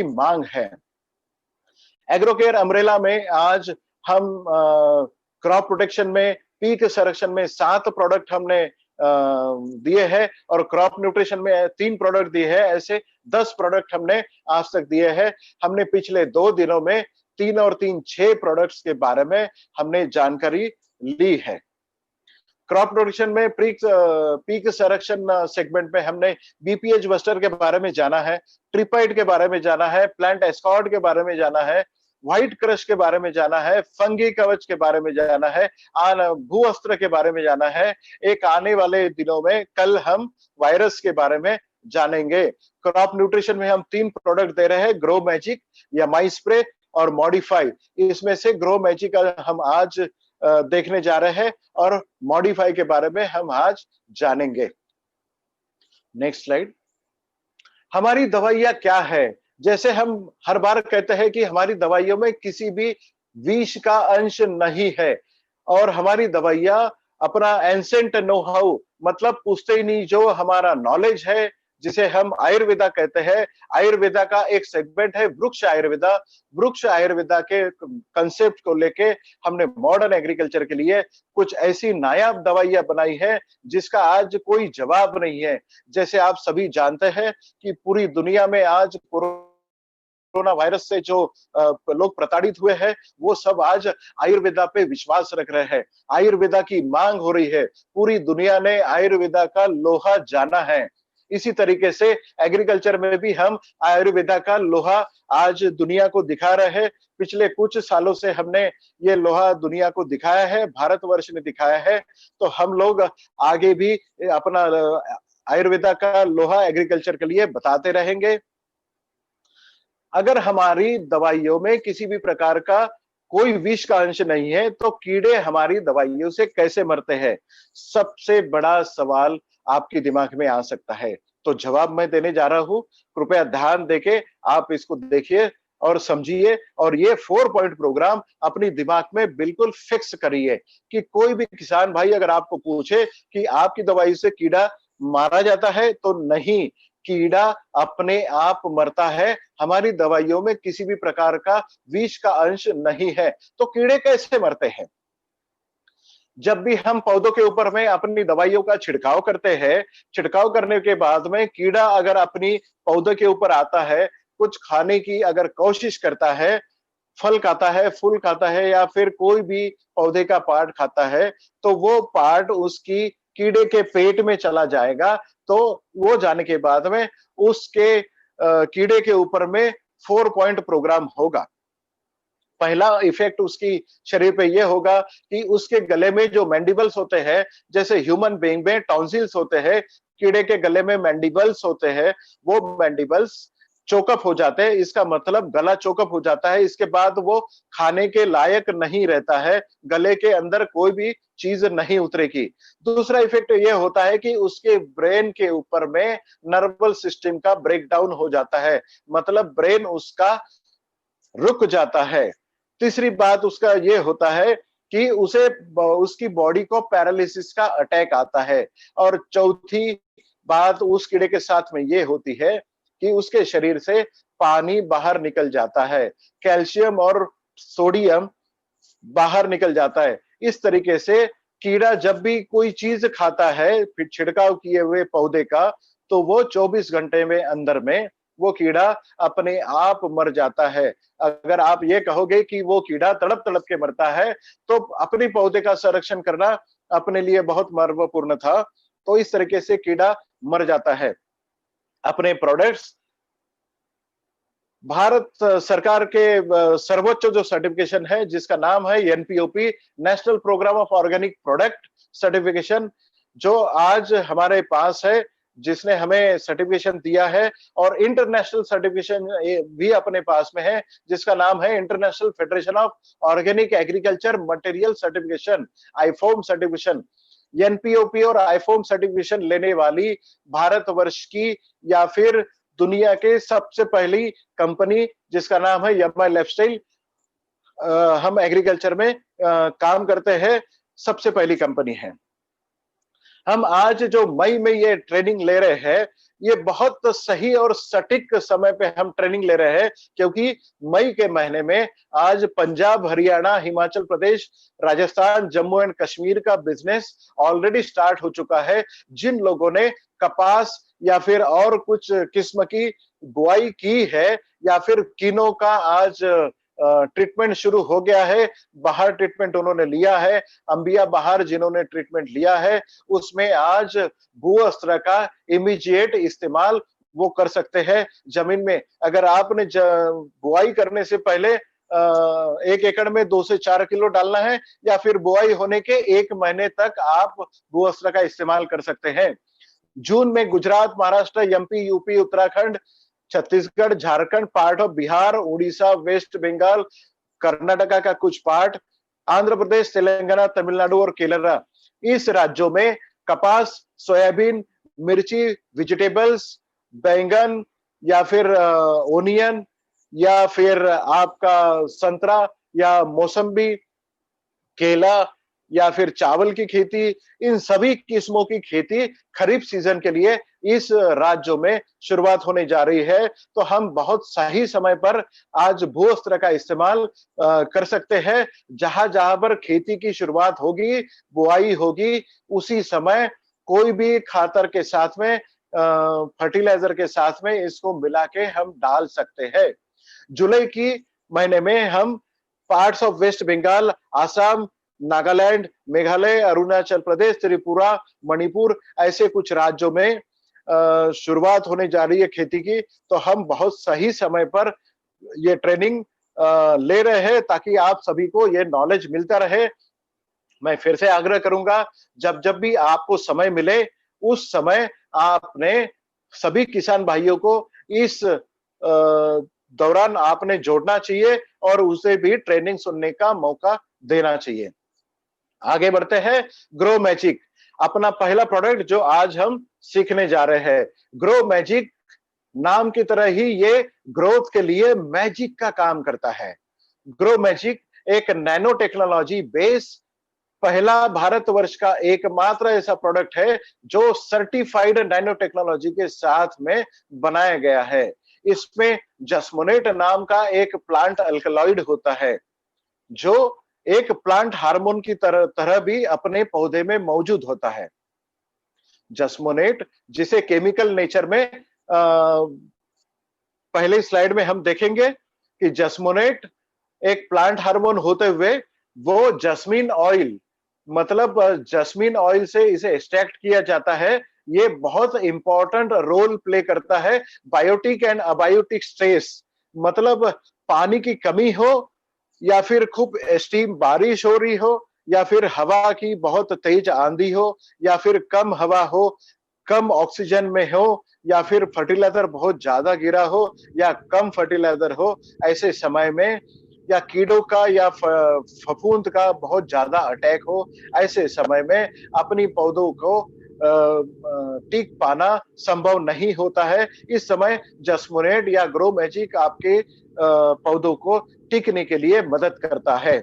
मांग है। एग्रोकेयर अम्ब्रेला में आज हम क्रॉप प्रोटेक्शन में, पीक संरक्षण में 7 प्रोडक्ट हमने दिए हैं और क्रॉप न्यूट्रिशन में 3 प्रोडक्ट दिए हैं। ऐसे 10 प्रोडक्ट हमने आज तक दिए हैं। हमने पिछले 2 दिनों में 3 और 3 6 प्रोडक्ट्स के बारे में हमने जानकारी ली है। क्रॉप प्रोटेक्शन में पीक संरक्षण सेगमेंट में हमने बीपीएच बस्टर के बारे में जाना है, ट्रिपाइड के बारे में जाना है, प्लांट एस्कॉर्ट के बारे में जाना है, व्हाइट क्रश के बारे में जाना है, फंगी कवच के बारे में जाना है, भू अस्त्र के बारे में जाना है। एक आने वाले दिनों में कल हम वायरस के बारे में जानेंगे। क्रॉप न्यूट्रिशन में हम 3 प्रोडक्ट दे रहे हैं, ग्रो मैजिक या माई स्प्रे और मॉडिफाई। इसमें से ग्रो मैजिक हम आज देखने जा रहे हैं और मॉडिफाई के बारे में हम आज जानेंगे। Next slide. हमारी दवाइयां क्या है? जैसे हम हर बार कहते हैं कि हमारी दवाइयों में किसी भी विष का अंश नहीं है और हमारी दवाइयां अपना एंसेंट नो हाउ, मतलब पुश्तैनी जो हमारा नॉलेज है, जिसे हम आयुर्वेदा कहते हैं, आयुर्वेदा का एक सेगमेंट है वृक्ष आयुर्वेदा। वृक्ष आयुर्वेदा के कंसेप्ट को लेके हमने मॉडर्न एग्रीकल्चर के लिए कुछ ऐसी नायाब दवाइयां बनाई है जिसका आज कोई जवाब नहीं है। जैसे आप सभी जानते हैं कि पूरी दुनिया में आज कोरोना वायरस से जो लोग प्रताड़ित हुए हैं, वो सब आज आयुर्वेदा पे विश्वास रख रहे हैं। आयुर्वेदा की मांग हो रही है, पूरी दुनिया ने आयुर्वेदा का लोहा जाना है। इसी तरीके से एग्रीकल्चर में भी हम आयुर्वेदा का लोहा आज दुनिया को दिखा रहे हैं। पिछले कुछ सालों से हमने ये लोहा दुनिया को दिखाया है, भारतवर्ष ने दिखाया है, तो हम लोग आगे भी अपना आयुर्वेदा का लोहा एग्रीकल्चर के लिए बताते रहेंगे। अगर हमारी दवाइयों में किसी भी प्रकार का कोई विष का अंश नहीं है तो कीड़े हमारी दवाइयों से कैसे मरते हैं? सबसे बड़ा सवाल आपके दिमाग में आ सकता है। तो जवाब मैं देने जा रहा हूं, कृपया ध्यान देके आप इसको देखिए और समझिए और ये 4 पॉइंट प्रोग्राम अपनी दिमाग में बिल्कुल फिक्स करिए कि कोई भी किसान भाई अगर आपको पूछे कि आपकी दवाई से कीड़ा मारा जाता है, तो नहीं, कीड़ा अपने आप मरता है। हमारी दवाइयों में किसी भी प्रकार का विष का अंश नहीं है। तो कीड़े कैसे मरते हैं? जब भी हम पौधों के ऊपर में अपनी दवाइयों का छिड़काव करते हैं, छिड़काव करने के बाद में कीड़ा अगर अपनी पौधे के ऊपर आता है, कुछ खाने की अगर कोशिश करता है, फल खाता है, फूल खाता है या फिर कोई भी पौधे का पार्ट खाता है, तो वो पार्ट उसकी कीड़े के पेट में चला जाएगा। तो वो जाने के बाद में उसके कीड़े के ऊपर में 4 पॉइंट प्रोग्राम होगा। पहला इफेक्ट उसकी शरीर पे ये होगा कि उसके गले में जो मैंडिबल्स होते हैं, जैसे ह्यूमन बीइंग में टॉन्सिल्स होते हैं, कीड़े के गले में मैंडिबल्स होते हैं, वो मैंडिबल्स चोकअप हो जाते हैं। इसका मतलब गला चोकअप हो जाता है। इसके बाद वो खाने के लायक नहीं रहता है, गले के अंदर कोई भी चीज नहीं उतरेगी। दूसरा इफेक्ट ये होता है कि उसके ब्रेन के ऊपर में नर्वस सिस्टम का ब्रेकडाउन हो जाता है, मतलब ब्रेन उसका रुक जाता है। तीसरी बात उसका ये होता है कि उसे उसकी बॉडी को पैरालिसिस का अटैक आता है। और चौथी बात उस कीड़े के साथ में ये होती है कि उसके शरीर से पानी बाहर निकल जाता है, कैल्शियम और सोडियम बाहर निकल जाता है। इस तरीके से कीड़ा जब भी कोई चीज खाता है फिर छिड़काव किए हुए पौधे का, तो वो 24 घंटे में अंदर में वो कीड़ा अपने आप मर जाता है। अगर आप ये कहोगे कि वो कीड़ा तड़प तड़प के मरता है, तो अपने पौधे का संरक्षण करना अपने लिए बहुत महत्वपूर्ण था। तो इस तरीके से कीड़ा मर जाता है। अपने प्रोडक्ट्स भारत सरकार के सर्वोच्च जो सर्टिफिकेशन है, जिसका नाम है NPOP, national programme of organic product certification, जो आज हमारे पास है, जिसने हमें सर्टिफिकेशन दिया है। और इंटरनेशनल सर्टिफिकेशन भी अपने पास में है, जिसका नाम है international federation of organic agriculture material certification, IFOAM certification. NPOP और आईफॉर्म सर्टिफिकेशन लेने वाली भारतवर्ष की या फिर दुनिया के सबसे पहली कंपनी, जिसका नाम है यमाई लाइफस्टाइल, हम एग्रीकल्चर में काम करते हैं, सबसे पहली कंपनी है। हम आज जो मई में ये ट्रेनिंग ले रहे हैं, ये बहुत सही और सटीक समय पे हम ट्रेनिंग ले रहे हैं, क्योंकि मई के महीने में आज पंजाब, हरियाणा, हिमाचल प्रदेश, राजस्थान, जम्मू एंड कश्मीर का बिजनेस ऑलरेडी स्टार्ट हो चुका है। जिन लोगों ने कपास या फिर और कुछ किस्म की बुआई की है, या फिर किनो का आज ट्रीटमेंट शुरू हो गया है, बाहर ट्रीटमेंट उन्होंने लिया है, अंबिया बाहर जिन्होंने ट्रीटमेंट लिया है, उसमें आज भू अस्त्र का इमीडिएट इस्तेमाल वो कर सकते हैं जमीन में। अगर आपने बुआई करने से पहले 1 एकड़ में 2 से 4 किलो डालना है, या फिर बुआई होने के 1 महीने तक आप भू अस्त्र का इस्तेमाल कर सकते हैं। जून में Gujarat, Maharashtra, MP, UP, Uttarakhand, Chhattisgarh, Jharkhand, part of Bihar, Orissa, west Bengal, Karnataka का कुछ पार्ट, आंध्र प्रदेश, तेलंगाना, तमिलनाडु और केरला, इस राज्यों में कपास, सोयाबीन, मिर्ची, वेजिटेबल्स, बैंगन या फिर ओनियन, या फिर आपका संतरा या मौसम्बी, केला, या फिर चावल की खेती, इन सभी किस्मों की खेती खरीफ सीजन के लिए इस राज्यों में शुरुआत होने जा रही है। तो हम बहुत सही समय पर आज भू अस्त्र का इस्तेमाल कर सकते हैं। जहां जहां पर खेती की शुरुआत होगी, बुआई होगी, उसी समय कोई भी खातर के साथ में, फर्टिलाइजर के साथ में इसको मिला के हम डाल सकते हैं। जुलाई की महीने में हम पार्ट्स ऑफ वेस्ट बंगाल, आसाम, नागालैंड, मेघालय, अरुणाचल प्रदेश, त्रिपुरा, मणिपुर, ऐसे कुछ राज्यों में शुरुआत होने जा रही है खेती की। तो हम बहुत सही समय पर ये ट्रेनिंग ले रहे हैं, ताकि आप सभी को ये नॉलेज मिलता रहे। मैं फिर से आग्रह करूंगा, जब जब भी आपको समय मिले, उस समय आपने सभी किसान भाइयों को इस दौरान आपने जोड़ना चाहिए और उसे भी ट्रेनिंग सुनने का मौका देना चाहिए। आगे बढ़ते हैं, ग्रो मैजिक, अपना पहला प्रोडक्ट जो आज हम सीखने जा रहे हैं। ग्रो मैजिक नाम की तरह ही ये ग्रोथ के लिए मैजिक का काम करता है। ग्रो मैजिक एक नैनो टेक्नोलॉजी बेस पहला भारतवर्ष का एकमात्र ऐसा प्रोडक्ट है जो सर्टिफाइड नैनो टेक्नोलॉजी के साथ में बनाया गया है। इसमें जस्मोनेट नाम का एक प्लांट अल्कलॉइड होता है, जो एक प्लांट हार्मोन की तरह भी अपने पौधे में मौजूद होता है। जस्मोनेट, जिसे केमिकल नेचर में पहले स्लाइड में हम देखेंगे कि जस्मोनेट एक प्लांट हार्मोन होते हुए वो जस्मीन ऑयल, मतलब जस्मीन ऑयल से इसे एक्सट्रैक्ट किया जाता है। ये बहुत इंपॉर्टेंट रोल प्ले करता है बायोटिक एंड अबायोटिक स्ट्रेस, मतलब पानी की कमी हो, या फिर खूब एक्सट्रीम बारिश हो रही हो, या फिर हवा की बहुत तेज आंधी हो, या फिर कम हवा हो, कम ऑक्सीजन में हो, या फिर फर्टिलाइजर बहुत ज्यादा गिरा हो या कम फर्टिलाइजर हो, ऐसे समय में, या कीड़ों का या फफूंद का बहुत ज्यादा अटैक हो, ऐसे समय में अपनी पौधों को टिक पाना संभव नहीं होता है। इस समय जस्मोनेट या ग्रो मैजिक आपके पौधों को टिकने के लिए मदद करता है।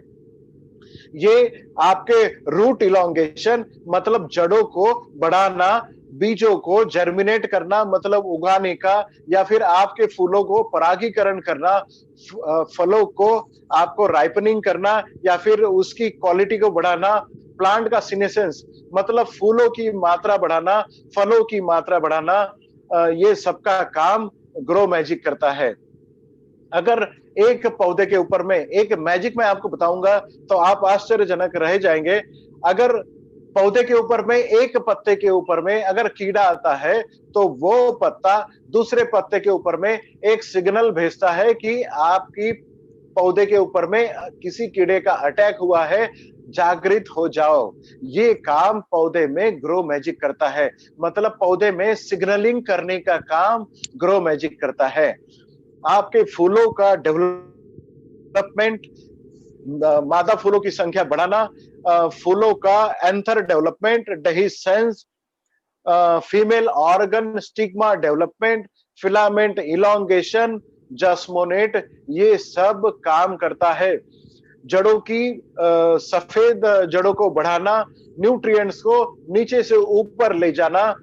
ये आपके रूट इलोंगेशन, मतलब जड़ों को बढ़ाना, बीजों को जर्मिनेट करना, मतलब उगाने का, या फिर आपके फूलों को परागीकरण करना, फलों को आपको राइपनिंग करना, या फिर उसकी क्वालिटी को बढ़ाना, प्लांट का सीनेसेंस, मतलब फूलों की मात्रा बढ़ाना, फलों की मात्रा बढ़ाना, ये सबका काम ग्रो मैजिक करता है। अगर एक पौधे के ऊपर में एक मैजिक मैं आपको बताऊंगा तो आप आश्चर्यजनक रह जाएंगे। अगर पौधे के ऊपर में, एक पत्ते के ऊपर में अगर कीड़ा आता है, तो वो पत्ता दूसरे पत्ते के ऊपर में एक सिग्नल भेजता है कि आपकी पौधे के ऊपर में किसी कीड़े का अटैक हुआ है, जागृत हो जाओ। ये काम पौधे में ग्रो मैजिक करता है, मतलब पौधे में सिग्नलिंग करने का काम ग्रो मैजिक करता है। आपके फूलों का डेवलपमेंट, मादा फूलों की संख्या बढ़ाना, फूलों का anther development, dehiscence, female organ stigma development, filament elongation, jasmonate, ये सब काम करता है। जड़ों की सफेद जड़ों को बढ़ाना, न्यूट्रिएंट्स को नीचे से ऊपर ले जाना,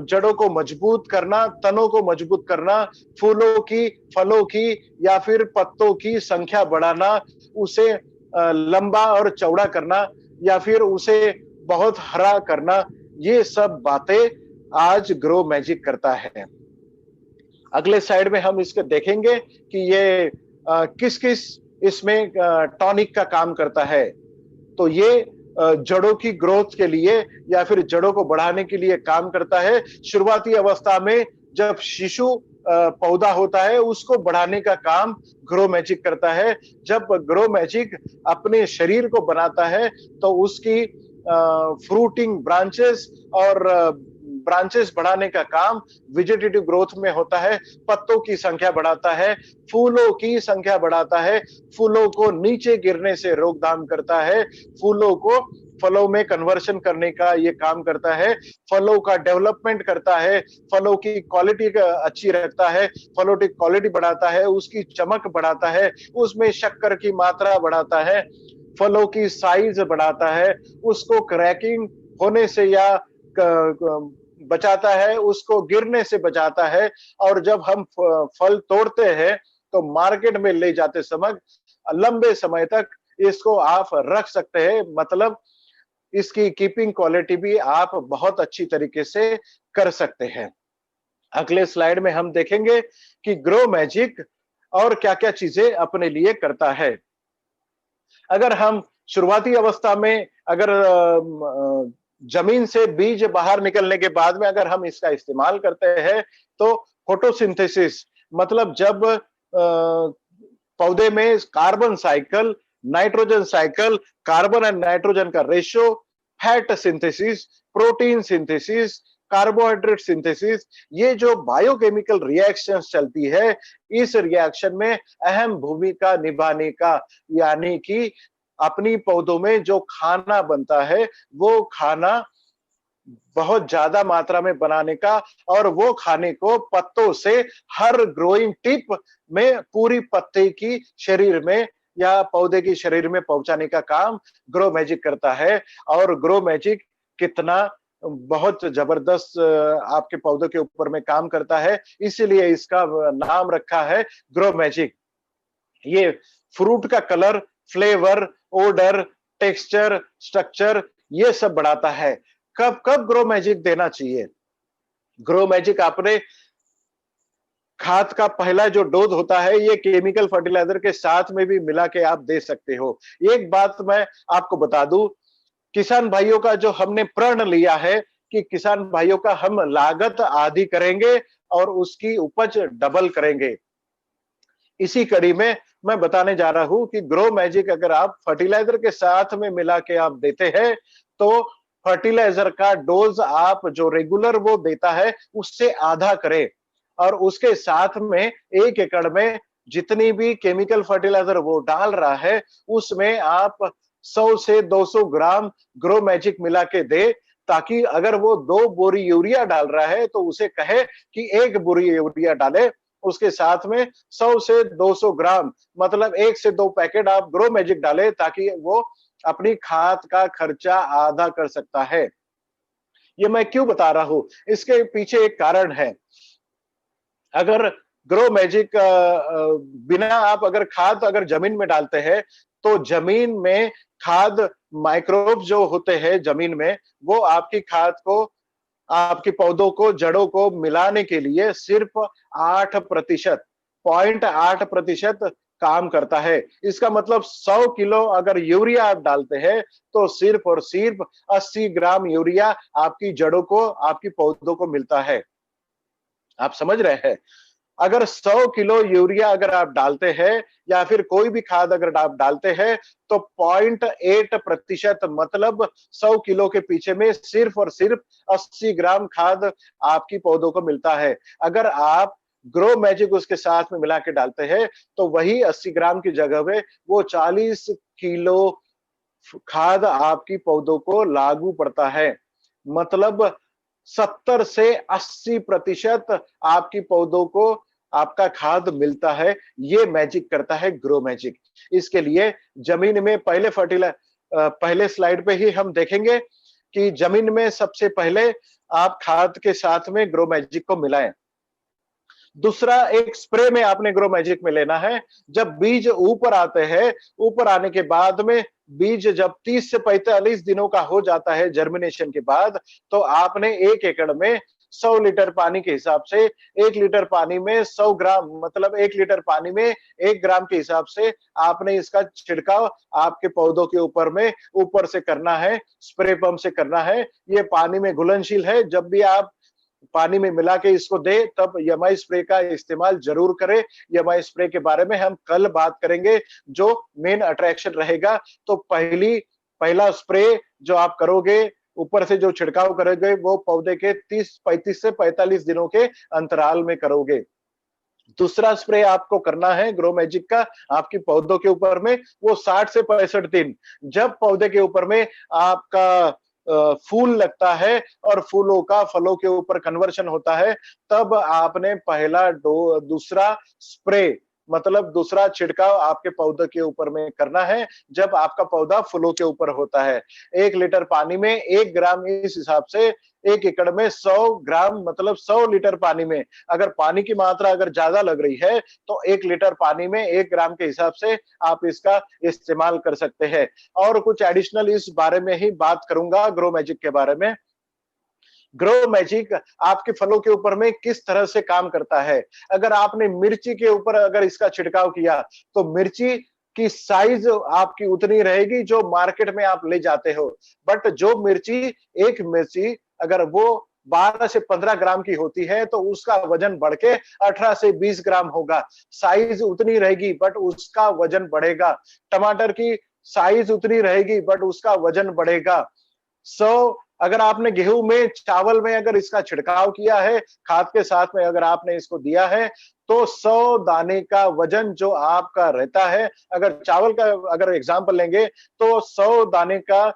जड़ों को मजबूत करना, तनों को मजबूत करना, फूलों की, फलों की या फिर पत्तों की संख्या बढ़ाना, उसे लंबा और चौड़ा करना या फिर उसे बहुत हरा करना, ये सब बातें आज ग्रो मैजिक करता है। अगले साइड में हम इसको देखेंगे कि ये किस किस इसमें टॉनिक का काम करता है। तो ये जड़ों की ग्रोथ के लिए या फिर जड़ों को बढ़ाने के लिए काम करता है। शुरुआती अवस्था में जब शिशु पौधा होता है, उसको बढ़ाने का काम ग्रो मैजिक करता है। जब ग्रो मैजिक अपने शरीर को बनाता है तो उसकी फ्रूटिंग ब्रांचेस और ब्रांचेस बढ़ाने का काम वेजिटेटिव ग्रोथ में होता है। पत्तों की संख्या बढ़ाता है, फूलों की संख्या बढ़ाता है, फूलों को नीचे गिरने से रोकथाम करता है, फूलों को फलों में कन्वर्शन करने का ये काम करता है, फलों का डेवलपमेंट करता है, फलों की क्वालिटी अच्छी रखता है, फलों की क्वालिटी बढ़ाता है, उसकी चमक बढ़ाता है, उसमें शक्कर की मात्रा बढ़ाता है, फलों की साइज बढ़ाता है, उसको क्रैकिंग होने से या बचाता है, उसको गिरने से बचाता है। और जब हम फल तोड़ते हैं तो मार्केट में ले जाते समय लंबे समय तक इसको आप रख सकते हैं, मतलब इसकी कीपिंग क्वालिटी भी आप बहुत अच्छी तरीके से कर सकते हैं। अगले स्लाइड में हम देखेंगे कि ग्रो मैजिक और क्या-क्या चीजें अपने लिए करता है। अगर हम शुरुआती अवस्था में अगर जमीन से बीज बाहर निकलने के बाद में अगर हम इसका इस्तेमाल करते हैं तो फोटोसिंथेसिस, मतलब जब पौधे में carbon cycle, nitrogen cycle, carbon and nitrogen का ratio, fat synthesis, protein synthesis, carbohydrate synthesis, ये जो बायोकेमिकल रिएक्शंस चलती है, इस रिएक्शन में अहम भूमिका निभाने का, यानी कि अपनी पौधों में जो खाना बनता है वो खाना बहुत ज्यादा मात्रा में बनाने का और वो खाने को पत्तों से हर ग्रोइंग टिप में पूरी पत्ते की शरीर में या पौधे की शरीर में पहुंचाने का काम ग्रो मैजिक करता है। और ग्रो मैजिक कितना बहुत जबरदस्त आपके पौधों के ऊपर में काम करता है, इसीलिए इसका नाम रखा है ग्रो मैजिक। ये फ्रूट का colour, flavour, odour, texture, structure, ये सब बढ़ाता है। कब कब ग्रो मैजिक देना चाहिए? ग्रो मैजिक आपने खाद का पहला जो डोज होता है, ये केमिकल फर्टिलाइजर के साथ में भी मिला के आप दे सकते हो। एक बात मैं आपको बता दूं, किसान भाइयों का जो हमने प्रण लिया है कि किसान भाइयों का हम लागत आधी करेंगे और उसकी उपज डबल करेंगे। इसी कड़ी में मैं बताने जा रहा हूं कि ग्रो मैजिक अगर आप फर्टिलाइजर के साथ में मिला के आप देते हैं तो फर्टिलाइजर का डोज आप जो रेगुलर वो देता है उससे आधा करें। और उसके साथ में 1 एकड़ में जितनी भी केमिकल फर्टिलाइजर वो डाल रहा है उसमें आप 100 से 200 ग्राम ग्रो मैजिक मिला के दे, ताकि अगर वो 2 बोरी यूरिया डाल रहा है तो उसे कहे कि 1 बोरी यूरिया डाले, उसके साथ में 100 से 200 ग्राम मतलब 1 से 2 पैकेट आप ग्रो मैजिक डाले, ताकि वो अपनी खाद का खर्चा आधा कर सकता है। ये मैं क्यों बता रहा हूं, इसके पीछे एक कारण है। अगर ग्रो मैजिक बिना आप अगर खाद अगर जमीन में डालते हैं तो जमीन में खाद माइक्रोब जो होते हैं जमीन में, वो आपकी खाद को, आपके पौधों को, जड़ों को मिलाने के लिए सिर्फ 8%, 0.8% काम करता है। इसका मतलब 100 किलो अगर यूरिया आप डालते हैं तो सिर्फ और सिर्फ 80 ग्राम यूरिया आपकी जड़ों को, आपकी पौधों को मिलता है। आप समझ रहे हैं? अगर 100 किलो यूरिया अगर आप डालते हैं या फिर कोई भी खाद अगर आप डालते हैं तो 0.8% मतलब 100 किलो के पीछे में सिर्फ और सिर्फ 80 ग्राम खाद आपकी पौधों को मिलता है। अगर आप ग्रो मैजिक उसके साथ में मिला के डालते हैं तो वही 80 ग्राम की जगह पे वो 40 किलो खाद आपकी पौधों को लागू पड़ता है। मतलब 70 से 80% आपकी पौधों को आपका खाद मिलता है, ये मैजिक करता है ग्रो मैजिक। इसके लिए जमीन में पहले स्लाइड पे ही हम देखेंगे कि जमीन में सबसे पहले आप खाद के साथ में ग्रो मैजिक को मिलाएं। दूसरा, एक स्प्रे में आपने ग्रो मैजिक में लेना है। जब बीज ऊपर आते हैं, ऊपर आने के बाद में बीज जब 30 से 45 दिनों का हो जाता है जर्मिनेशन के बाद, तो आपने 1 एकड़ में 100 लीटर पानी के हिसाब से 1 लीटर पानी में 100 ग्राम, मतलब 1 लीटर पानी में 1 ग्राम के हिसाब से आपने इसका छिड़काव आपके पौधों के ऊपर से करना है, स्प्रे पंप से करना है। ये पानी में घुलनशील है। जब भी आप पानी में मिला के इसको दे, तब यमाई स्प्रे का इस्तेमाल जरूर करें। यमाई स्प्रे के बारे में हम कल बात करेंगे, जो मेन अट्रैक्शन रहेगा। तो पहला स्प्रे जो आप करोगे, ऊपर से जो छिड़काव करोगे, वो पौधे के 35 से 45 दिनों के अंतराल में करोगे। दूसरा स्प्रे आपको करना है ग्रो मैजिक का आपकी पौधों के ऊपर में, वो 60 से 65 दिन, जब पौधे के ऊपर में आपका फूल लगता है और फूलों का फलों के ऊपर कन्वर्शन होता है, तब आपने दूसरा स्प्रे, मतलब दूसरा छिड़काव आपके पौधे के ऊपर में करना है, जब आपका पौधा फूलों के ऊपर होता है। 1 लीटर पानी में 1 ग्राम, इस हिसाब से 1 एकड़ में 100 ग्राम, मतलब 100 लीटर पानी में अगर पानी की मात्रा अगर ज्यादा लग रही है, तो 1 लीटर पानी में 1 ग्राम के हिसाब से आप इसका इस्तेमाल कर सकते हैं। और कुछ एडिशनल इस बारे में ही बात करूंगा, ग्रो मैजिक के बारे में। ग्रो मैजिक आपके फलों के ऊपर में किस तरह से काम करता है। अगर आपने मिर्ची के ऊपर अगर इसका छिड़काव किया, तो मिर्ची की साइज आपकी उतनी रहेगी जो मार्केट में आप ले जाते हो। बट जो एक मिर्ची अगर वो 12 से 15 ग्राम की होती है, तो उसका वजन बढ़ के 18 से 20 ग्राम होगा। साइज उतनी रहेगी बट उसका वजन बढ़ेगा। टमाटर की साइज उतनी रहेगी बट उसका वजन बढ़ेगा। अगर आपने गेहूं में, चावल में अगर इसका छिड़काव किया है, खाद के साथ में अगर आपने इसको दिया है, तो 100 दाने का वजन जो आपका रहता है, अगर चावल का अगर एग्जांपल लेंगे, तो 100 दाने का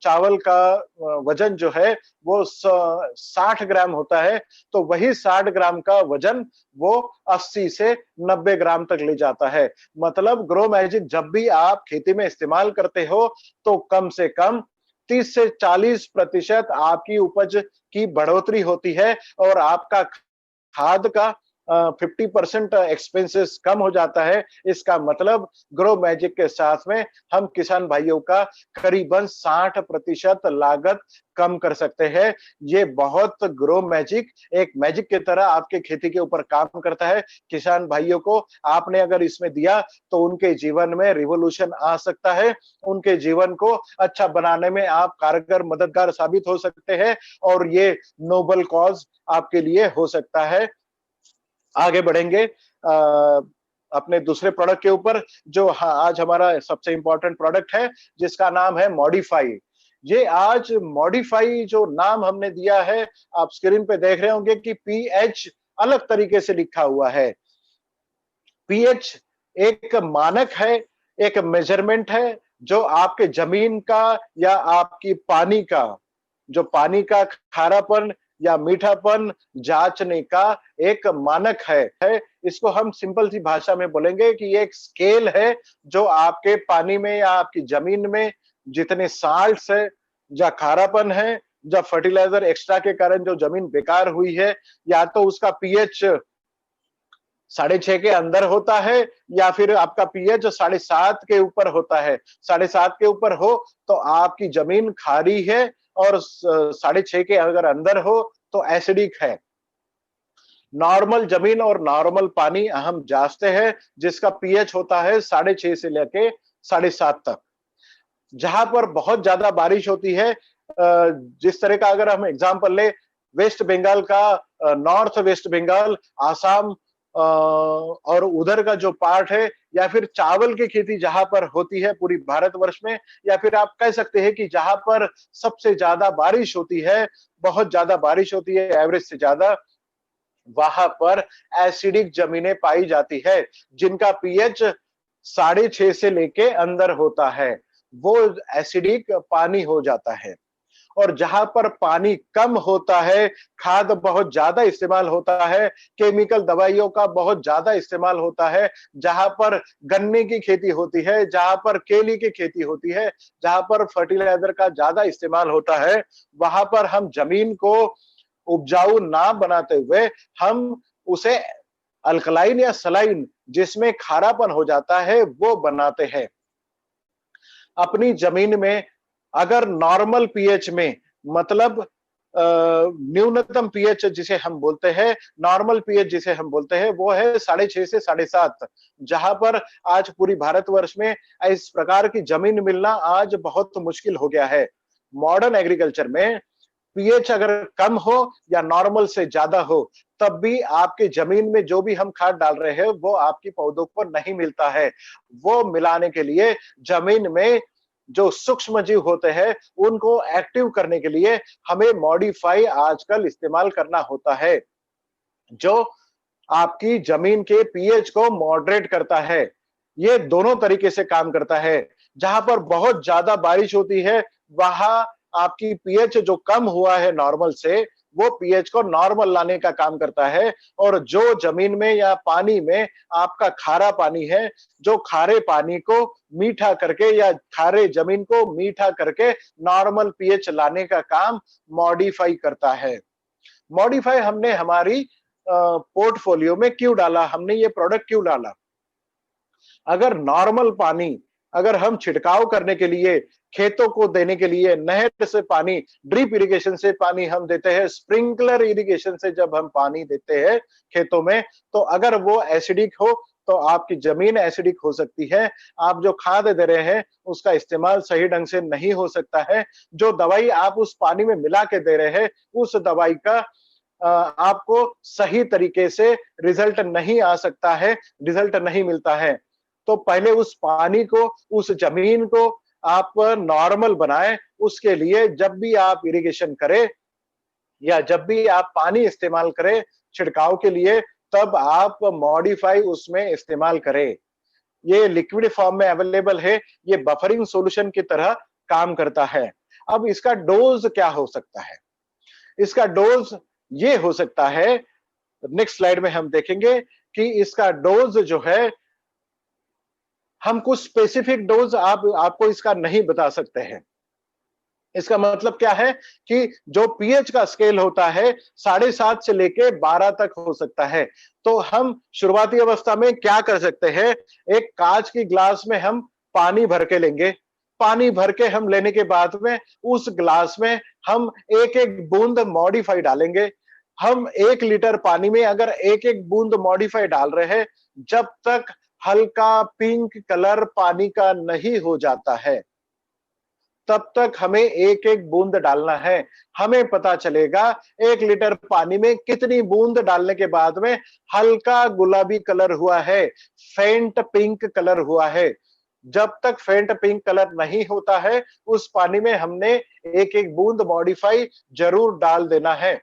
चावल का वजन जो है वो 60 ग्राम होता है। तो वही 60 ग्राम का वजन वो 80 से 90 ग्राम तक ले जाता है। मतलब ग्रो मैजिक जब भी आप खेती में इस्तेमाल करते हो, तो कम से कम 30 से 40% आपकी उपज की बढ़ोतरी होती है और आपका खाद का 50% एक्सपेंसेस कम हो जाता है। इसका मतलब ग्रो मैजिक के साथ में हम किसान भाइयों का करीबन 60% लागत कम कर सकते हैं। ये बहुत ग्रो मैजिक एक मैजिक की तरह आपके खेती के ऊपर काम करता है। किसान भाइयों को आपने अगर इसमें दिया, तो उनके जीवन में रिवॉल्यूशन आ सकता है। उनके जीवन को अच्छा बनाने में आप कारगर मददगार साबित हो सकते हैं और ये नोबल कॉज आपके लिए हो सकता है। आगे बढ़ेंगे अपने दूसरे प्रोडक्ट के ऊपर, जो आज हमारा सबसे इंपॉर्टेंट प्रोडक्ट है, जिसका नाम है मॉडिफाई। ये आज मॉडिफाई जो नाम हमने दिया है, आप स्क्रीन पे देख रहे होंगे कि पीएच अलग तरीके से लिखा हुआ है। पीएच एक मानक है, एक मेजरमेंट है, जो आपके जमीन का या आपकी पानी का खारापन या मीठापन जांचने का एक मानक है। इसको हम सिंपल सी भाषा में बोलेंगे कि ये एक स्केल है, जो आपके पानी में या आपकी जमीन में जितने साल्ट्स है या खारापन है, या फर्टिलाइजर एक्स्ट्रा के कारण जो जमीन बेकार हुई है, या तो उसका पीएच 6.5 के अंदर होता है, या फिर आपका पीएच 7.5 के ऊपर होता है। 7.5 के ऊपर हो तो आपकी जमीन खारी है, और 6.5 के अगर अंदर हो तो एसिडिक है। नॉर्मल जमीन और नॉर्मल पानी हम जांचते हैं, जिसका पीएच होता है 6.5 से लेके 7.5 तक। जहां पर बहुत ज्यादा बारिश होती है, जिस तरह का अगर हम एग्जांपल ले, वेस्ट बंगाल का, नॉर्थ वेस्ट बंगाल, आसाम, और उधर का जो पार्ट है, या फिर चावल की खेती जहां पर होती है पूरी भारतवर्ष में, या फिर आप कह सकते हैं कि जहां पर सबसे ज्यादा बारिश होती है, बहुत ज्यादा बारिश होती है एवरेज से ज्यादा, वहां पर एसिडिक जमीनें पाई जाती है, जिनका पीएच 6.5 से लेके अंदर होता है, वो एसिडिक पानी हो जाता है। और जहां पर पानी कम होता है, खाद बहुत ज्यादा इस्तेमाल होता है, केमिकल दवाइयों का बहुत ज्यादा इस्तेमाल होता है, जहां पर गन्ने की खेती होती है, जहां पर केली की खेती होती है, जहां पर फर्टिलाइजर का ज्यादा इस्तेमाल होता है, वहां पर हम जमीन को उपजाऊ ना बनाते हुए हम उसे अल्कलाइन या सलाइन, जिसमें खारापन हो जाता है, वो बनाते हैं। अपनी जमीन में अगर नॉर्मल पीएच में, मतलब न्यूनतम पीएच जिसे हम बोलते हैं, नॉर्मल पीएच जिसे हम बोलते हैं, वो है 6.5 से 7.5, जहां पर आज पूरी भारतवर्ष में इस प्रकार की जमीन मिलना आज बहुत मुश्किल हो गया है। मॉडर्न एग्रीकल्चर में पीएच अगर कम हो या नॉर्मल से ज्यादा हो, तब भी आपके जमीन में जो भी हम खाद डाल रहे हैं वो आपकी पौधों को नहीं मिलता है। वो मिलाने के लिए जमीन में जो सूक्ष्म जीव होते हैं उनको एक्टिव करने के लिए हमें मॉडिफाई आजकल इस्तेमाल करना होता है, जो आपकी जमीन के पीएच को मॉडरेट करता है। ये दोनों तरीके से काम करता है। जहां पर बहुत ज्यादा बारिश होती है, वहां आपकी पीएच जो कम हुआ है नॉर्मल से, वो पीएच को नॉर्मल लाने का काम करता है। और जो जमीन में या पानी में आपका खारा पानी है, जो खारे पानी को मीठा करके या खारे जमीन को मीठा करके नॉर्मल पीएच लाने का काम मॉडिफाई करता है। मॉडिफाई हमने हमारी पोर्टफोलियो में क्यों डाला, हमने ये प्रोडक्ट क्यों डाला? अगर नॉर्मल पानी अगर हम छिड़काव करने के लिए, खेतों को देने के लिए नहर से पानी, ड्रिप इरिगेशन से पानी हम देते हैं, स्प्रिंकलर इरिगेशन से जब हम पानी देते हैं खेतों में, तो अगर वो एसिडिक हो तो आपकी जमीन एसिडिक हो सकती है। आप जो खाद दे रहे हैं उसका इस्तेमाल सही ढंग से नहीं हो सकता है। जो दवाई आप उस पानी में मिला के दे रहे हैं, उस दवाई का आपको सही तरीके से रिजल्ट नहीं आ सकता है, रिजल्ट नहीं मिलता है। तो पहले उस पानी को, उस जमीन को आप नॉर्मल बनाएं। उसके लिए जब भी आप इरिगेशन करें या जब भी आप पानी इस्तेमाल करें छिड़काव के लिए, तब आप मॉडिफाई उसमें इस्तेमाल करें। ये लिक्विड फॉर्म में अवेलेबल है, ये बफरिंग सॉल्यूशन की तरह काम करता है। अब इसका डोज क्या हो सकता है? इसका डोज ये हो सकता है, नेक्स्ट स्लाइड में हम देखेंगे कि इसका डोज जो है, हम कुछ स्पेसिफिक डोज आपको इसका नहीं बता सकते हैं। इसका मतलब क्या है कि जो पीएच का स्केल होता है 7.5 से लेके 12 तक हो सकता है। तो हम शुरुआती अवस्था में क्या कर सकते हैं, एक कांच की ग्लास में हम पानी भर के लेंगे। पानी भर के हम लेने के बाद में उस ग्लास में हम एक एक बूंद मॉडिफाई डालेंगे। हम 1 लीटर पानी में अगर एक एक बूंद मॉडिफाई डाल रहे हैं, जब तक हल्का पिंक कलर पानी का नहीं हो जाता है, तब तक हमें एक एक बूंद डालना है। हमें पता चलेगा 1 लीटर पानी में कितनी बूंद डालने के बाद में हल्का गुलाबी कलर हुआ है, फेंट पिंक कलर हुआ है। जब तक फेंट पिंक कलर नहीं होता है, उस पानी में हमने एक एक बूंद मॉडिफाई जरूर डाल देना है।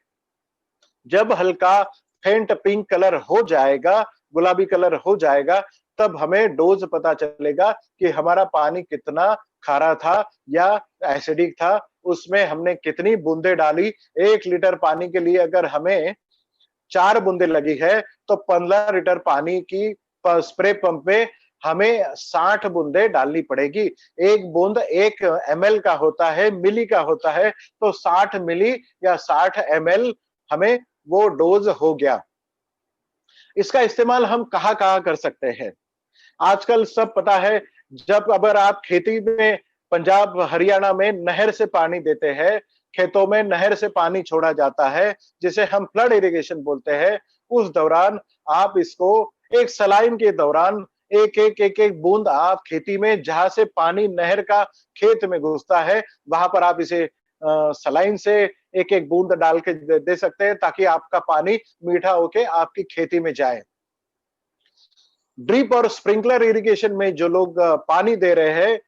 जब हल्का फेंट पिंक कलर हो जाएगा, गुलाबी कलर हो जाएगा, तब हमें डोज पता चलेगा कि हमारा पानी कितना खारा था या एसिडिक था, उसमें हमने कितनी बूंदे डाली। 1 लीटर पानी के लिए अगर हमें 4 बूंदे लगी है, तो 15 लीटर पानी की स्प्रे पंप में हमें 60 बूंदे डालनी पड़ेगी। एक बूंद 1 ml का होता है, मिली का होता है, तो 60 मिली या 60 ml हमें वो डोज हो गया। इसका इस्तेमाल हम कहाँ-कहाँ कर सकते हैं? आजकल सब पता है, जब अगर आप खेती में पंजाब हरियाणा में नहर से पानी देते हैं, खेतों में नहर से पानी छोड़ा जाता है, जिसे हम फ्लड इरिगेशन बोलते हैं, उस दौरान आप इसको एक सलाइन के दौरान एक एक बूंद आप खेती में, जहां से पानी नहर का खेत में घुसता है, वहां पर आप इसे सलाइन से एक एक बूंद डाल के दे सकते हैं, ताकि आपका पानी मीठा होके आपकी खेती में जाए। ड्रिप और स्प्रिंकलर इरिगेशन में जो लोग पानी दे रहे हैं,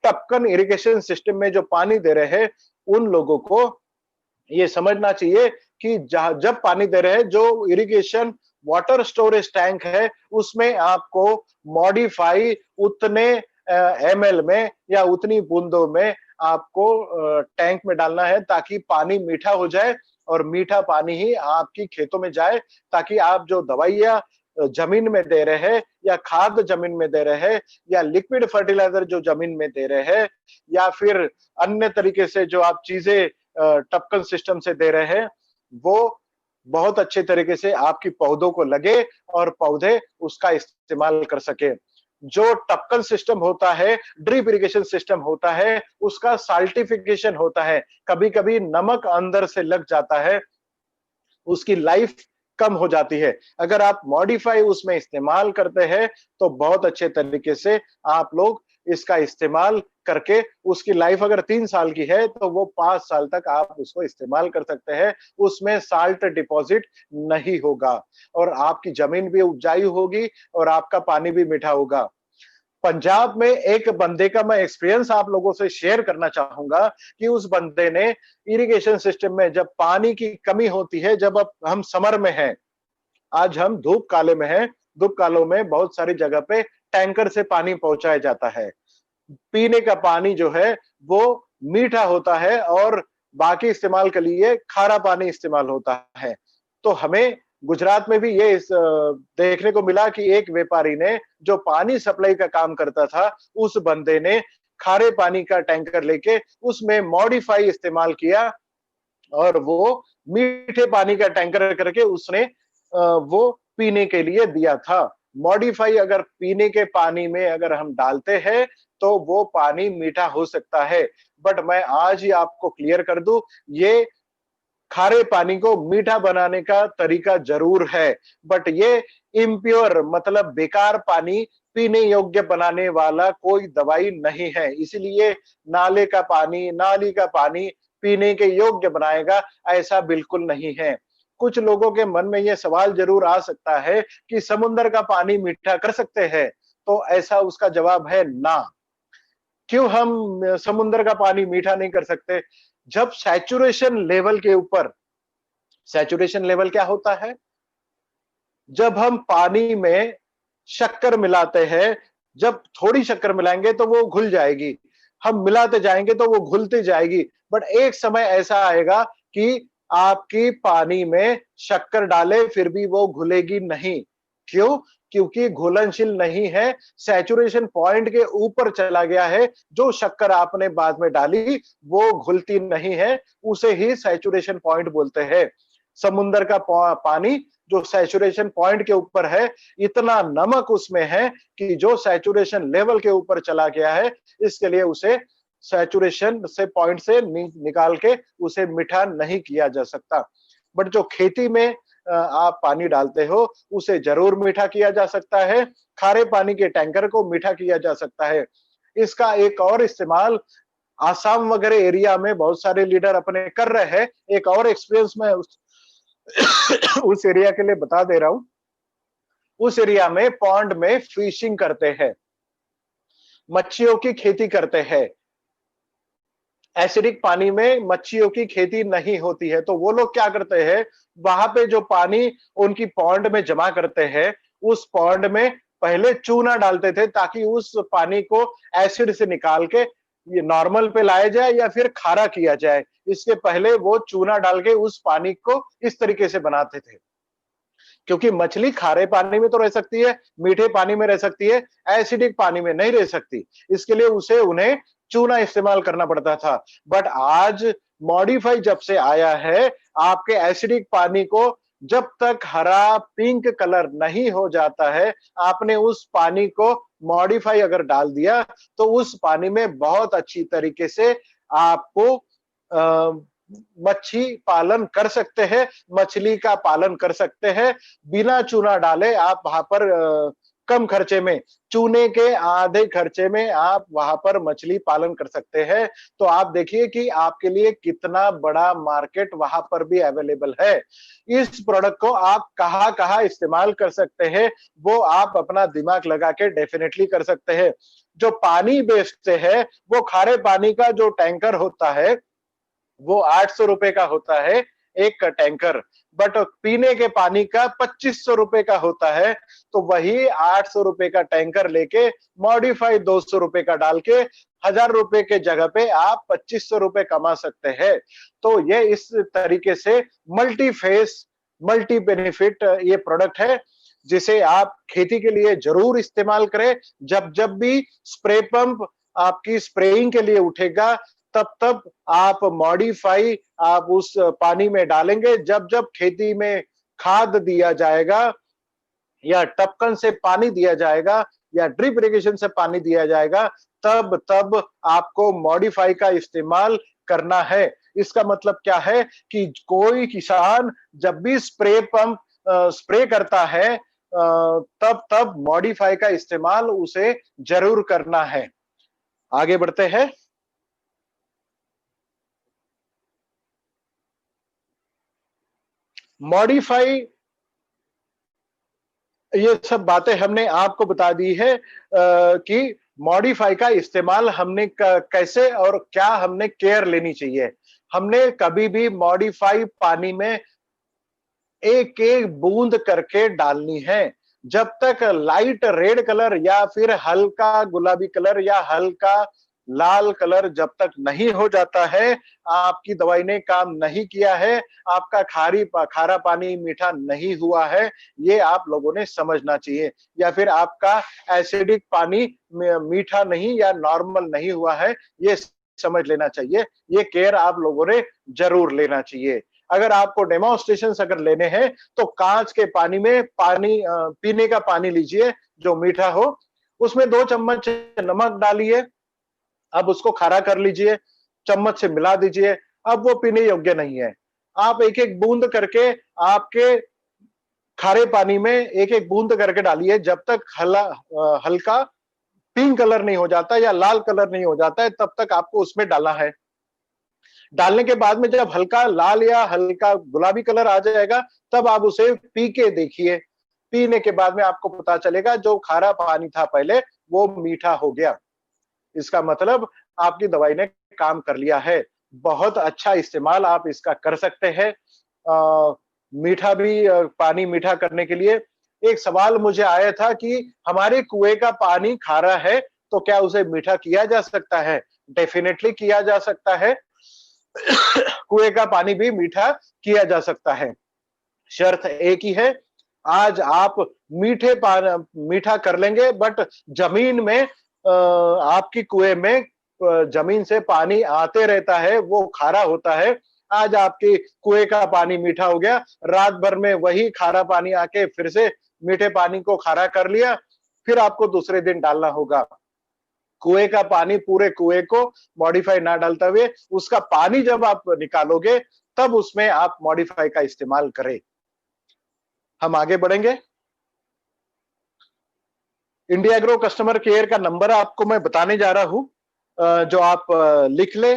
टपकन इरिगेशन सिस्टम में जो पानी दे रहे हैं, उन लोगों को ये समझना चाहिए कि जब पानी दे रहे हैं, जो इरिगेशन वाटर स्टोरेज टैंक है, उसमें आपको मॉडिफाई उतने ml में या उतनी बूंदों में आपको टैंक में डालना है, ताकि पानी मीठा हो जाए और मीठा पानी ही आपकी खेतों में जाए, ताकि आप जो दवाइयाँ जमीन में दे रहे हैं या खाद जमीन में दे रहे हैं या लिक्विड फर्टिलाइजर जो जमीन में दे रहे हैं या फिर अन्य तरीके से जो आप चीजें टपकन सिस्टम से दे रहे हैं, वो बहुत अच्छे तरीके से आपकी पौधों को लगे और पौधे उसका इस्तेमाल कर सके। जो टपकन सिस्टम होता है, ड्रिप इरिगेशन सिस्टम होता है, उसका साल्टिफिकेशन होता है। कभी-कभी नमक अंदर से लग जाता है, उसकी लाइफ कम हो जाती है। अगर आप मॉडिफाई उसमें इस्तेमाल करते हैं, तो बहुत अच्छे तरीके से आप लोग इसका इस्तेमाल करके उसकी लाइफ अगर 3 साल की है, तो वो 5 साल तक आप उसको इस्तेमाल कर सकते हैं। उसमें साल्ट डिपॉज़िट नहीं होगा और आपकी ज़मीन भी उपजाऊ होगी और आपका पानी भी मीठा होगा। पंजाब में एक बंदे का मैं एक्सपीरियंस आप लोगों से शेयर करना चाहूँगा कि उस बंदे ने इरिगेशन सिस्टम में जब पानी की कमी होती है, जब अब हम समर में हैं, आज हम धूप काले में हैं, धूप कालों में बहुत सारी जगह पे टैंकर से पानी पहुँचाया जाता है। पीने का पानी जो है वो मीठा होता है और बाकी इस्तेमाल के लिए खारा पानी इस्तेमाल होता है। तो हमें गुजरात में भी ये देखने को मिला कि एक व्यापारी ने जो पानी सप्लाई का काम करता था, उस बंदे ने खारे पानी का टैंकर लेके उसमें मॉडिफाई इस्तेमाल किया और वो मीठे पानी का टैंकर करके उसने वो पीने के लिए दिया था। मॉडिफाई अगर पीने के पानी में अगर हम डालते हैं, तो वो पानी मीठा हो सकता है। बट मैं आज ही आपको क्लियर कर दूं, ये खारे पानी को मीठा बनाने का तरीका जरूर है, बट ये इम्प्योर मतलब बेकार पानी पीने योग्य बनाने वाला कोई दवाई नहीं है। इसलिए नाले का पानी, नाली का पानी पीने के योग्य बनाएगा, ऐसा बिल्कुल नहीं है। कुछ लोगों के मन में ये सवाल जरूर आ सकता है कि समुद्र का पानी मीठा कर सकते हैं, तो ऐसा उसका जवाब है ना। क्यों हम समुद्र का पानी मीठा नहीं कर सकते? जब सैचुरेशन लेवल के ऊपर, सैचुरेशन लेवल क्या होता है? जब हम पानी में शक्कर मिलाते हैं, जब थोड़ी शक्कर मिलाएंगे तो वो घुल जाएगी, हम मिलाते जाएंगे तो वो घुलती जाएगी। बट एक समय ऐसा आएगा कि आपकी पानी में शक्कर डाले फिर भी वो घुलेगी नहीं। क्यों? क्योंकि घुलनशील नहीं है, सैचुरेशन पॉइंट के ऊपर चला गया है। जो शक्कर आपने बाद में डाली वो घुलती नहीं है, उसे ही सैचुरेशन पॉइंट बोलते हैं। समुद्र का पानी जो सैचुरेशन पॉइंट के ऊपर है, इतना नमक उसमें है कि जो सैचुरेशन लेवल के ऊपर चला गया है, इसके लिए उसे सैचुरेशन से पॉइंट से निकाल के उसे मीठा नहीं किया जा सकता। बट जो खेती में आप पानी डालते हो, उसे जरूर मीठा किया जा सकता है। खारे पानी के टैंकर को मीठा किया जा सकता है। इसका एक और इस्तेमाल आसाम वगैरह एरिया में बहुत सारे लीडर अपने कर रहे हैं। एक और एक्सपीरियंस मैं उस एरिया के लिए बता दे रहा हूं। उस एरिया में पॉन्ड में फिशिंग करते हैं, मच्छियों की खेती करते हैं। एसिडिक पानी में मच्छियों की खेती नहीं होती है, तो वो लोग क्या करते हैं, वहां पे जो पानी उनकी पॉन्ड में जमा करते हैं, उस पॉन्ड में पहले चूना डालते थे, ताकि उस पानी को एसिड से निकाल के ये नॉर्मल पे लाया जाए या फिर खारा किया जाए। इसके पहले वो चूना डाल के उस पानी को इस तरीके से बनाते थे, क्योंकि मछली खारे पानी में तो रह सकती है, मीठे पानी में रह सकती है, एसिडिक पानी में नहीं रह सकती। इसके लिए उसे उन्हें चूना इस्तेमाल करना पड़ता था। बट आज मॉडिफाई जब से आया है, आपके एसिडिक पानी को जब तक हरा पिंक कलर नहीं हो जाता है, आपने उस पानी को मॉडिफाई अगर डाल दिया, तो उस पानी में बहुत अच्छी तरीके से आपको मच्छी पालन कर सकते हैं, मछली का पालन कर सकते हैं। बिना चूना डाले आप वहां पर कम खर्चे में, चूने के आधे खर्चे में आप वहां पर मछली पालन कर सकते हैं। तो आप देखिए कि आपके लिए कितना बड़ा मार्केट वहां पर भी अवेलेबल है। इस प्रोडक्ट को आप कहाँ कहाँ इस्तेमाल कर सकते हैं, वो आप अपना दिमाग लगा के डेफिनेटली कर सकते हैं। जो पानी बेचते हैं, वो खारे पानी का जो टैंकर होता है, वो 800 रुपए का होता है एक टैंकर। बट पीने के पानी का 2500 रुपए का होता है, तो वही 800 रुपए का टैंकर लेके मॉडिफाई 200 रुपए का डाल के 1000 रुपए के जगह पे आप 2500 रुपए कमा सकते हैं। तो ये इस तरीके से मल्टी फेस, मल्टी बेनिफिट ये प्रोडक्ट है, जिसे आप खेती के लिए जरूर इस्तेमाल करें। जब जब भी स्प्रे पंप आपकी स्प्रेइंग के लिए उठेगा, तब तब आप मॉडिफाई आप उस पानी में डालेंगे। जब जब खेती में खाद दिया जाएगा या टपकन से पानी दिया जाएगा या ड्रिप इरिगेशन से पानी दिया जाएगा, तब तब आपको मॉडिफाई का इस्तेमाल करना है। इसका मतलब क्या है कि कोई किसान जब भी स्प्रे पंप स्प्रे करता है, तब तब मॉडिफाई का इस्तेमाल उसे जरूर करना है। आगे बढ़ते हैं। मॉडिफाई, ये सब बातें हमने आपको बता दी है कि मॉडिफाई का इस्तेमाल हमने कैसे और क्या हमने केयर लेनी चाहिए। हमने कभी भी मॉडिफाई पानी में एक एक बूंद करके डालनी है। जब तक लाइट रेड कलर या फिर हल्का गुलाबी कलर या हल्का लाल कलर जब तक नहीं हो जाता है, आपकी दवाई ने काम नहीं किया है, आपका खारा पानी मीठा नहीं हुआ है, ये आप लोगों ने समझना चाहिए। या फिर आपका एसिडिक पानी मीठा नहीं या नॉर्मल नहीं हुआ है, ये समझ लेना चाहिए। ये केयर आप लोगों ने जरूर लेना चाहिए। अगर आपको डेमोन्स्ट्रेशन अगर लेने हैं, तो कांच के पानी में पीने का पानी लीजिए जो मीठा हो, उसमें 2 चम्मच नमक डालिए, अब उसको खारा कर लीजिए, चम्मच से मिला दीजिए, अब वो पीने योग्य नहीं है। आप एक-एक बूंद करके आपके खारे पानी में एक-एक बूंद करके डालिए, जब तक हल्का पिंक कलर नहीं हो जाता या लाल कलर नहीं हो जाता है, तब तक आपको उसमें डालना है। डालने के बाद में जब हल्का लाल या हल्का गुलाबी कलर आ जाएगा, तब आप उसे पी के देखिए। पीने के बाद में आपको पता चलेगा जो खारा पानी था पहले, वो मीठा हो गया। इसका मतलब आपकी दवाई ने काम कर लिया है। बहुत अच्छा इस्तेमाल आप इसका कर सकते हैं। मीठा भी पानी मीठा करने के लिए एक सवाल मुझे आया था कि हमारे कुएं का पानी खारा है, तो क्या उसे मीठा किया जा सकता है? डेफिनेटली किया जा सकता है। कुएं का पानी भी मीठा किया जा सकता है। शर्त एक ही है, आज आप मीठा कर लेंगे, बट जमीन में आपकी कुएं में जमीन से पानी आते रहता है, वो खारा होता है। आज आपकी कुएं का पानी मीठा हो गया, रात भर में वही खारा पानी आके फिर से मीठे पानी को खारा कर लिया, फिर आपको दूसरे दिन डालना होगा। कुएं का पानी पूरे कुएं को मॉडिफाई ना डालते हुए उसका पानी जब आप निकालोगे, तब उसमें आप मॉडिफाई का इस्तेमाल करें। हम आगे बढ़ेंगे। इंडिया एग्रो कस्टमर केयर का नंबर आपको मैं बताने जा रहा हूं, जो आप लिख ले।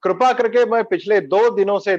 कृपा करके मैं पिछले 2 दिनों से